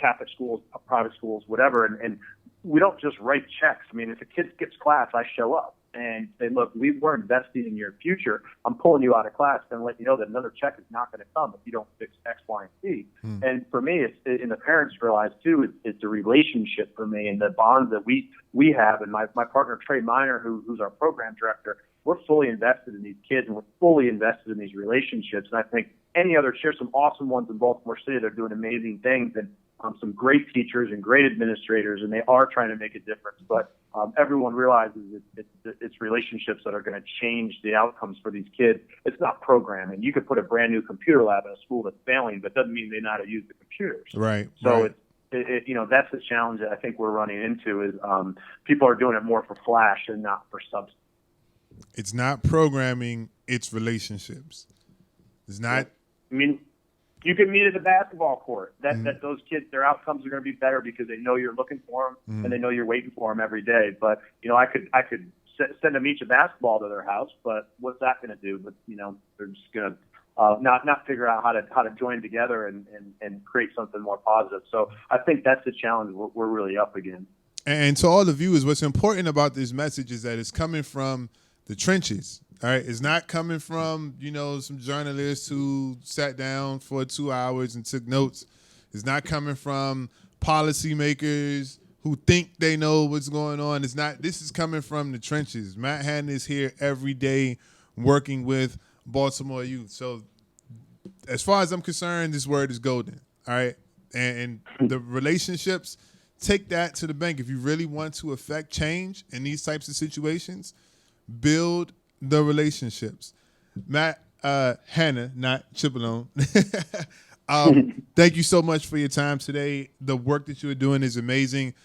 Catholic schools, private schools, whatever. And we don't just write checks. If a kid skips class, I show up and say, look, we're investing in your future. I'm pulling you out of class and let you know that another check is not going to come if you don't fix X, Y, and Z. And for me, and the parents realize too, it's a relationship for me, and the bonds that we have. And my partner, Trey Miner, who's our program director, we're fully invested in these kids and we're fully invested in these relationships. And I think there's some awesome ones in Baltimore City that are doing amazing things, and some great teachers and great administrators, and they are trying to make a difference. But everyone realizes it's relationships that are going to change the outcomes for these kids. It's not programming. You could put a brand new computer lab in a school that's failing, but doesn't mean they know how to use the computers. Right. So right. That's the challenge that I think we're running into is people are doing it more for flash and not for substance. It's not programming, it's relationships. It's not. I mean, you can meet at the basketball court. That those kids, their outcomes are going to be better because they know you're looking for them and they know you're waiting for them every day. But I could send them each a basketball to their house, but what's that going to do? But they're just going to not figure out how to join together and create something more positive. So I think that's the challenge we're really up against. And to all the viewers, what's important about this message is that it's coming from the trenches. All right, it's not coming from, some journalists who sat down for 2 hours and took notes. It's not coming from policymakers who think they know what's going on. This is coming from the trenches. Matt Hanna is here every day working with Baltimore youth. So as far as I'm concerned, this word is golden. All right. And the relationships, take that to the bank. If you really want to affect change in these types of situations, build the relationships. Matt Hanna, not Cipollone. Thank you so much for your time today. The work that you're doing is amazing.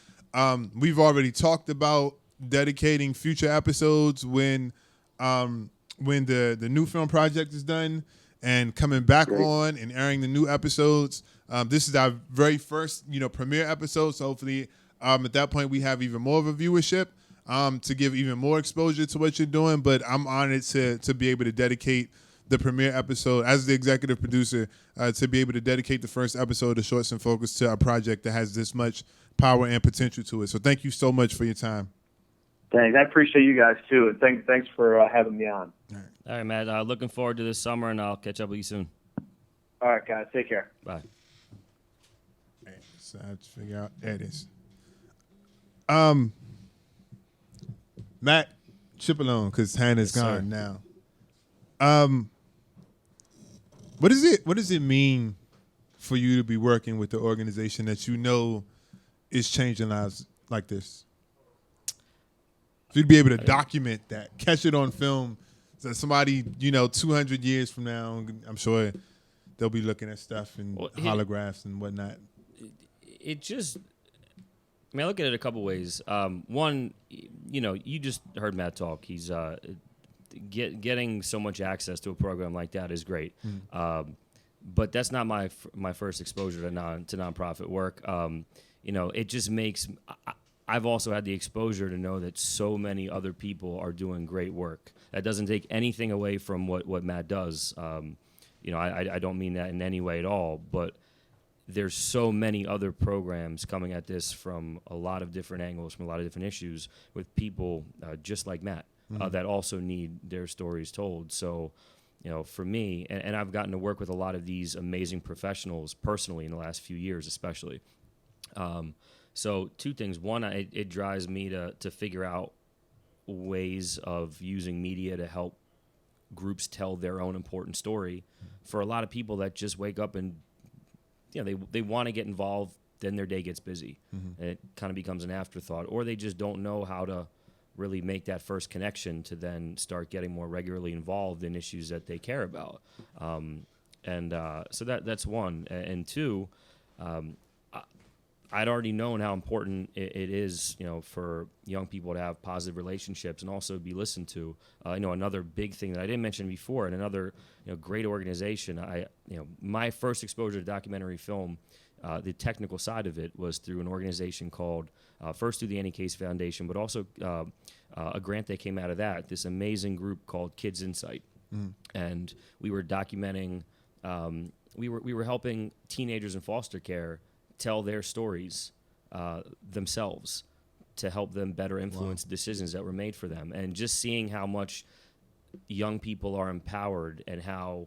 We've already talked about dedicating future episodes when the new film project is done and coming back on and airing the new episodes. This is our very first, premiere episode. So hopefully at that point we have even more of a viewership. To give even more exposure to what you're doing, but I'm honored to be able to dedicate the premiere episode as the executive producer, to be able to dedicate the first episode of Shorts in Focus to a project that has this much power and potential to it. So thank you so much for your time. Thanks. I appreciate you guys too, and thanks for having me on. All right, Matt. Looking forward to this summer, and I'll catch up with you soon. All right, guys. Take care. Bye. So I have to figure out edits. Matt Cipollone, because Hannah's gone now. What does it mean for you to be working with the organization that is changing lives like this? For you to be able to document that, catch it on film, so that somebody 200 years from now, I'm sure they'll be looking at stuff and holographs and whatnot. I look at it a couple ways. One, you just heard Matt talk. He's getting so much access to a program like that is great. But that's not my first exposure to nonprofit work. It just makes. I've also had the exposure to know that so many other people are doing great work. That doesn't take anything away from what Matt does. I don't mean that in any way at all, but there's so many other programs coming at this from a lot of different angles, from a lot of different issues, with people just like Matt that also need their stories told. So, for me, and I've gotten to work with a lot of these amazing professionals personally in the last few years, especially. So two things. One, it drives me to figure out ways of using media to help groups tell their own important story for a lot of people that just wake up and they want to get involved, then their day gets busy. And it kind of becomes an afterthought, or they just don't know how to really make that first connection to then start getting more regularly involved in issues that they care about. So that's one. And two, I'd already known how important it is, for young people to have positive relationships and also be listened to. Another big thing that I didn't mention before, and another, great organization. My first exposure to documentary film, the technical side of it, was through an organization called, first through the Annie Case Foundation, but also a grant that came out of that. This amazing group called Kids Insight, and we were documenting. We were helping teenagers in foster care tell their stories themselves to help them better influence decisions that were made for them. And just seeing how much young people are empowered and how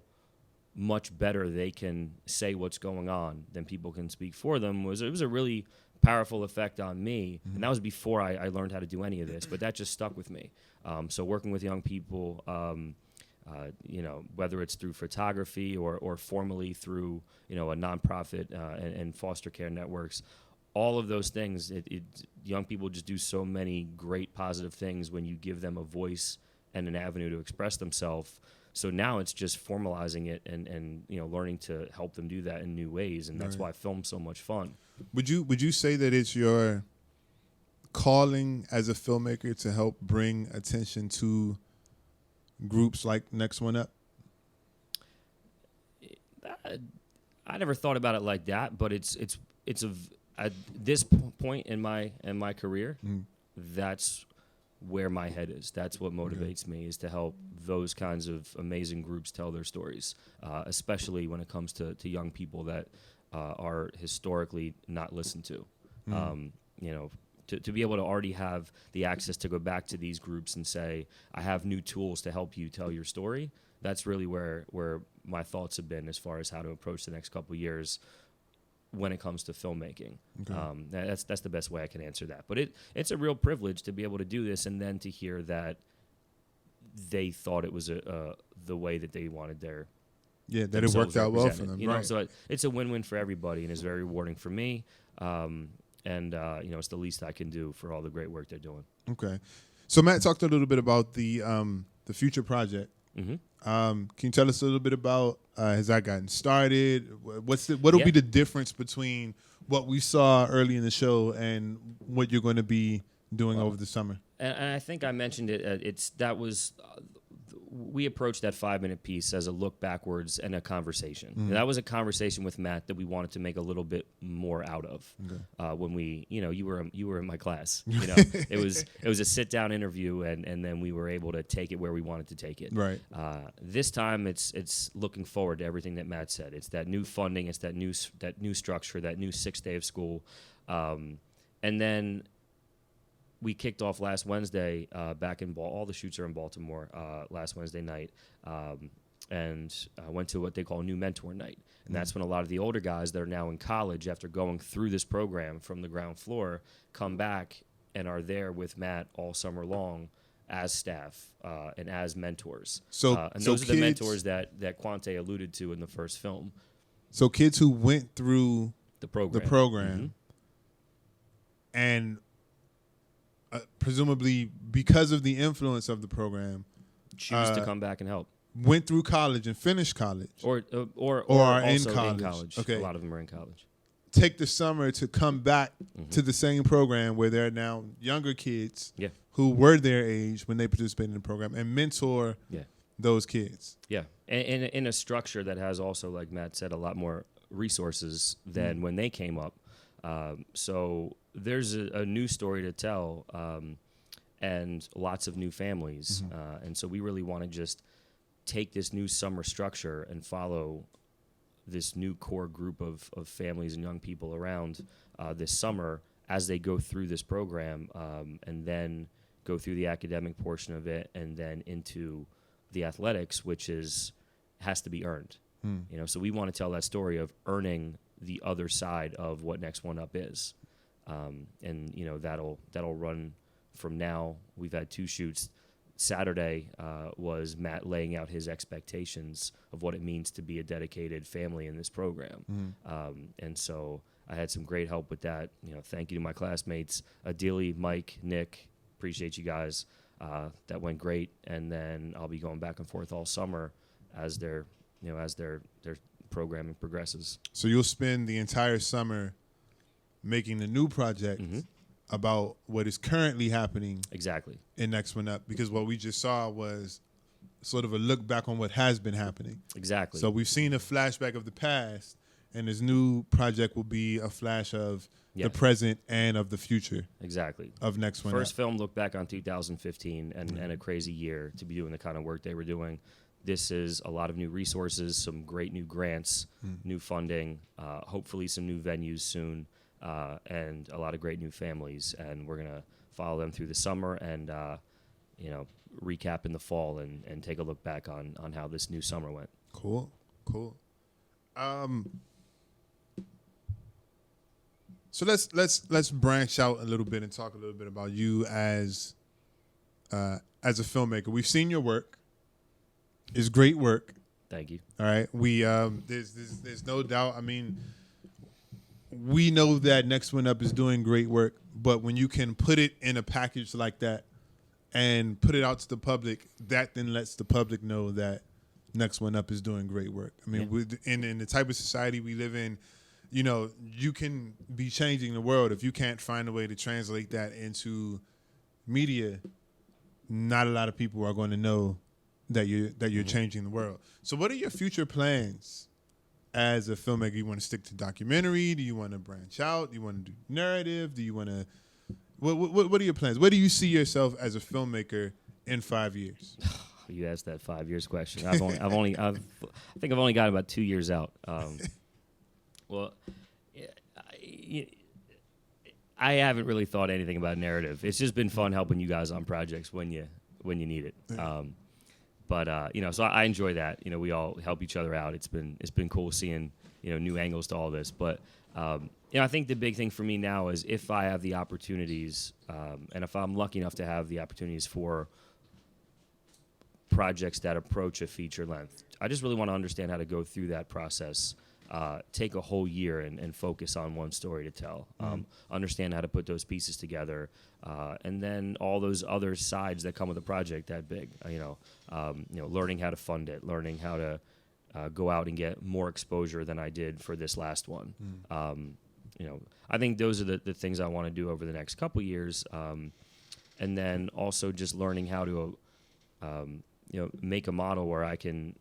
much better they can say what's going on than people can speak for them it was a really powerful effect on me. And that was before I learned how to do any of this, but that just stuck with me. So working with young people, whether it's through photography or formally through, a nonprofit and foster care networks, all of those things, young people just do so many great positive things when you give them a voice and an avenue to express themselves. So now it's just formalizing it and learning to help them do that in new ways, and that's why film's so much fun. Would you say that it's your calling as a filmmaker to help bring attention to groups like Next One Up? I never thought about it like that, but it's at this point in my career, that's where my head is. That's what motivates me, is to help those kinds of amazing groups tell their stories, especially when it comes to young people that are historically not listened to. To be able to already have the access to go back to these groups and say, I have new tools to help you tell your story, that's really where my thoughts have been as far as how to approach the next couple of years when it comes to filmmaking. That's the best way I can answer that. But it's a real privilege to be able to do this, and then to hear that they thought it was the way that they wanted their that it worked out well for them. So it's a win-win for everybody, and it's very rewarding for me. It's the least I can do for all the great work they're doing. Okay, so Matt talked a little bit about the future project. Can you tell us a little bit about has that gotten started? What'll be the difference between what we saw early in the show and what you're going to be doing over the summer? And I think I mentioned it. We approached that 5-minute piece as a look backwards and a conversation. And that was a conversation with Matt that we wanted to make a little bit more out of. When we, you were in my class. It was a sit down interview, and then we were able to take it where we wanted to take it. Right. This time it's looking forward to everything that Matt said. It's that new funding. It's that new structure. That new 6th day of school, and then we kicked off last Wednesday back in all the shoots are in Baltimore last Wednesday night, and went to what they call New Mentor Night. And that's when a lot of the older guys that are now in college, after going through this program from the ground floor, come back and are there with Matt all summer long as staff and as mentors. And those are the mentors that Quante alluded to in the first film. So kids who went through the program and presumably because of the influence of the program, choose to come back and help. Went through college and finished college, or are in also college. Okay, a lot of them are in college. Take the summer to come back to the same program where there are now younger kids who were their age when they participated in the program, and mentor those kids. Yeah, and in a structure that has also, like Matt said, a lot more resources than when they came up. So there's a new story to tell, and lots of new families. And so we really want to just take this new summer structure and follow this new core group of families and young people around this summer as they go through this program, and then go through the academic portion of it, and then into the athletics, which has to be earned. So we want to tell that story of earning the other side of what Next One Up is. And that'll run from now. We've had 2 shoots. Saturday was Matt laying out his expectations of what it means to be a dedicated family in this program. And so I had some great help with that. Thank you to my classmates, Adili, Mike, Nick. Appreciate you guys. That went great. And then I'll be going back and forth all summer as their programming progresses. So you'll spend the entire summer making the new project about what is currently happening in Next One Up, because what we just saw was sort of a look back on what has been happening. So we've seen a flashback of the past, and this new project will be a flash of the present and of the future of Next One Up. First film looked back on 2015 and a crazy year to be doing the kind of work they were doing. This is a lot of new resources, some great new grants, new funding, hopefully some new venues soon, and a lot of great new families. And we're going to follow them through the summer and, recap in the fall and take a look back on how this new summer went. So let's branch out a little bit and talk a little bit about you as a filmmaker. We've seen your work. It's great work. Thank you. All right. We there's no doubt. I mean, we know that Next One Up is doing great work, but when you can put it in a package like that and put it out to the public, that then lets the public know that Next One Up is doing great work. I mean, in the type of society we live in, you know, you can be changing the world. If you can't find a way to translate that into media, not a lot of people are going to know that you're changing the world. So what are your future plans as a filmmaker? You want to stick to documentary? Do you want to branch out? Do you want to do narrative? Do you want to what are your plans? Where do you see yourself as a filmmaker in 5 years? You asked that 5 years question. I think I've only got about 2 years out. Well, I haven't really thought anything about narrative. It's just been fun helping you guys on projects when you need it. But you know, so I enjoy that. You know, we all help each other out. It's been cool seeing, you know, new angles to all this. But you know, I think the big thing for me now is if I have the opportunities, and if I'm lucky enough to have the opportunities for projects that approach a feature length, I just really want to understand how to go through that process. Take a whole year and focus on one story to tell. Understand how to put those pieces together, and then all those other sides that come with a project that big. You know, learning how to fund it, learning how to go out and get more exposure than I did for this last one. You know, I think those are the things I want to do over the next couple years, and then also just learning how to, you know, make a model where I can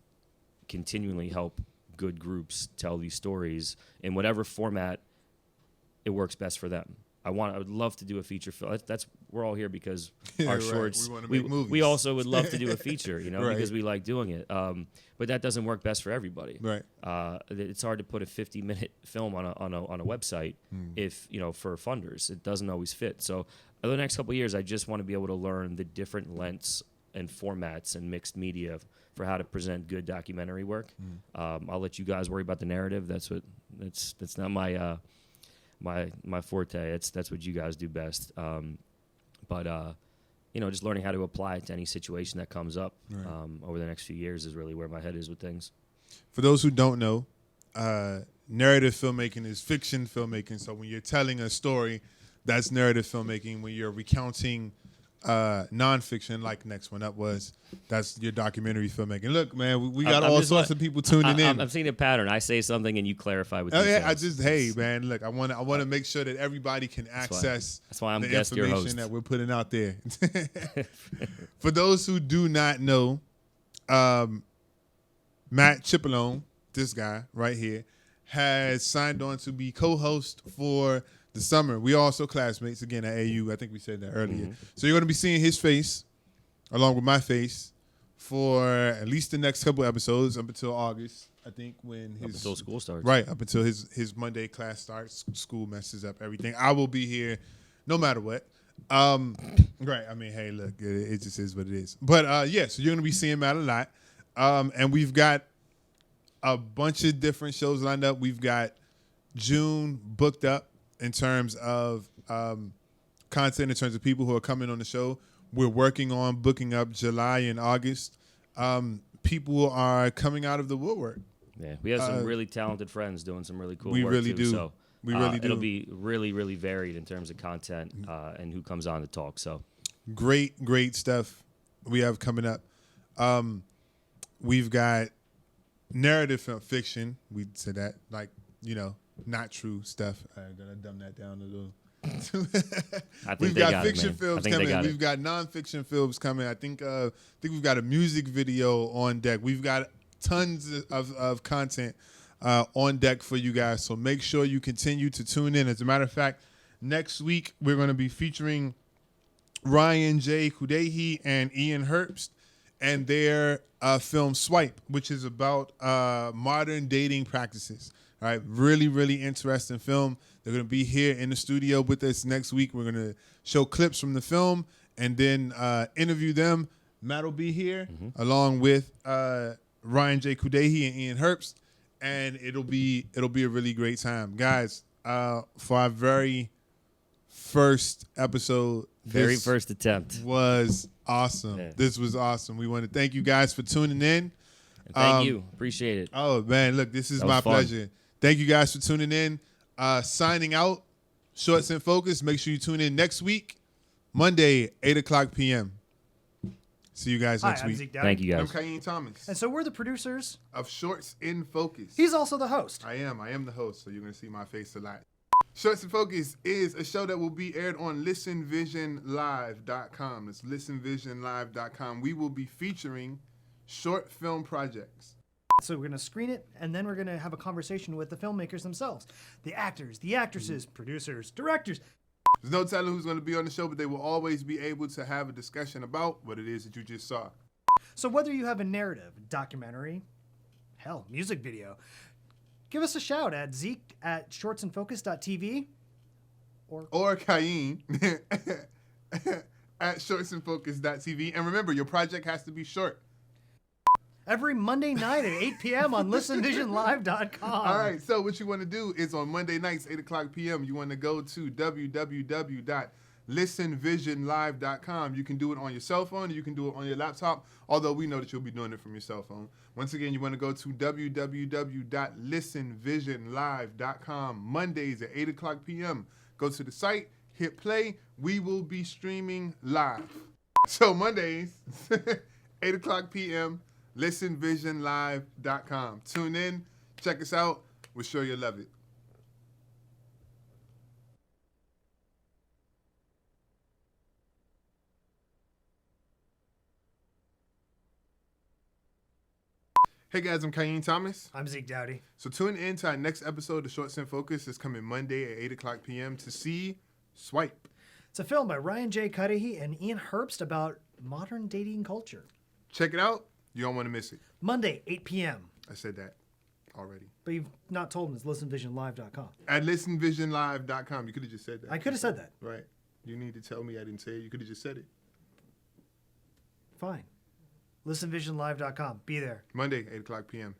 continually help good groups tell these stories in whatever format it works best for them. I would love to do a feature film. We're all here because our shorts. We want to make movies. We also would love to do a feature, you know, Right. because we like doing it. But that doesn't work best for everybody. Right. It's hard to put a 50-minute film on a website if, you know, for funders. It doesn't always fit. So over the next couple of years, I just want to be able to learn the different lengths and formats and mixed media for how to present good documentary work. I'll let you guys worry about the narrative. That's not my my forte. That's what you guys do best. But you know, just learning how to apply it to any situation that comes up over the next few years is really where my head is with things. For those who don't know, narrative filmmaking is fiction filmmaking. So when you're telling a story, that's narrative filmmaking. When you're recounting nonfiction, like Next One Up was, that's your documentary filmmaking. Look, man, we got all sorts of people tuning in. I'm seeing a pattern. I say something and you clarify with details. Hey, man, look, I want to make sure that everybody can access that's why I'm the guest your information host. that we're putting out there. For those who do not know, Matt Cipollone, this guy right here, has signed on to be co-host for the summer. We also classmates again at AU. I think we said that earlier. So you're going to be seeing his face along with my face for at least the next couple episodes up until August. I think when up until school starts. Right, up until his Monday class starts. School messes up everything. I will be here no matter what. Right. I mean, hey, look, it just is what it is. But yeah, so you're going to be seeing Matt a lot. And we've got a bunch of different shows lined up. We've got June booked up in terms of content, in terms of people who are coming on the show. We're working on booking up July and August. People are coming out of the woodwork. Yeah, we have some really talented friends doing some really cool work. We really too, do. So, we really do. It'll be really, really varied in terms of content and who comes on to talk. So great stuff we have coming up. We've got narrative film fiction. We said that, like, you know, not true stuff. I'm gonna dumb that down a little. We've got fiction films coming. We've got nonfiction films coming. I think we've got a music video on deck. We've got tons of content on deck for you guys. So make sure you continue to tune in. As a matter of fact, next week we're going to be featuring Ryan J. Kudehi and Ian Herbst and their film Swipe, which is about modern dating practices. All right, really, really interesting film. They're going to be here in the studio with us next week. We're going to show clips from the film and then interview them. Matt will be here along with Ryan J. Kudehi and Ian Herbst, and it'll be a really great time. Guys, for our very first episode. Very first attempt. Was awesome. Yeah. This was awesome. We want to thank you guys for tuning in. Thank you. Appreciate it. Oh, man, look, this is my pleasure. Thank you guys for tuning in. Signing out, Shorts in Focus. Make sure you tune in next week, Monday, 8 o'clock p.m. See you guys next I'm week. Zeke Dowty. Thank you, guys. I'm Kayeen Thomas. And so we're the producers of Shorts in Focus. He's also the host. I am the host, so you're going to see my face a lot. Shorts in Focus is a show that will be aired on listenvisionlive.com. It's listenvisionlive.com. We will be featuring short film projects. So we're going to screen it, and then we're going to have a conversation with the filmmakers themselves. The actors, the actresses, producers, directors. There's no telling who's going to be on the show, but they will always be able to have a discussion about what it is that you just saw. So whether you have a narrative, documentary, hell, music video, give us a shout at Zeke at shortsandfocus.tv or Kayeen at shortsandfocus.tv. And remember, your project has to be short. Every Monday night at 8 p.m. on listenvisionlive.com. All right, so what you want to do is on Monday nights, 8 o'clock p.m., you want to go to www.listenvisionlive.com. You can do it on your cell phone, or you can do it on your laptop, although we know that you'll be doing it from your cell phone. Once again, you want to go to www.listenvisionlive.com, Mondays at 8 o'clock p.m. Go to the site, hit play. We will be streaming live. So Mondays, 8 o'clock p.m., listenvisionlive.com. Tune in, check us out. We're sure you'll love it. Hey guys, I'm Kayeen Thomas. I'm Zeke Dowty. So tune in to our next episode of Shorts in Focus. It's coming Monday at 8 o'clock p.m. to see Swipe. It's a film by Ryan J. Cudahy and Ian Herbst about modern dating culture. Check it out. You don't want to miss it. Monday, 8 p.m. I said that already. But you've not told them it's listenvisionlive.com. At listenvisionlive.com. You could have just said that. I could have said that. Right. You need to tell me I didn't say it. You could have just said it. Fine. Listenvisionlive.com. Be there. Monday, 8 o'clock p.m.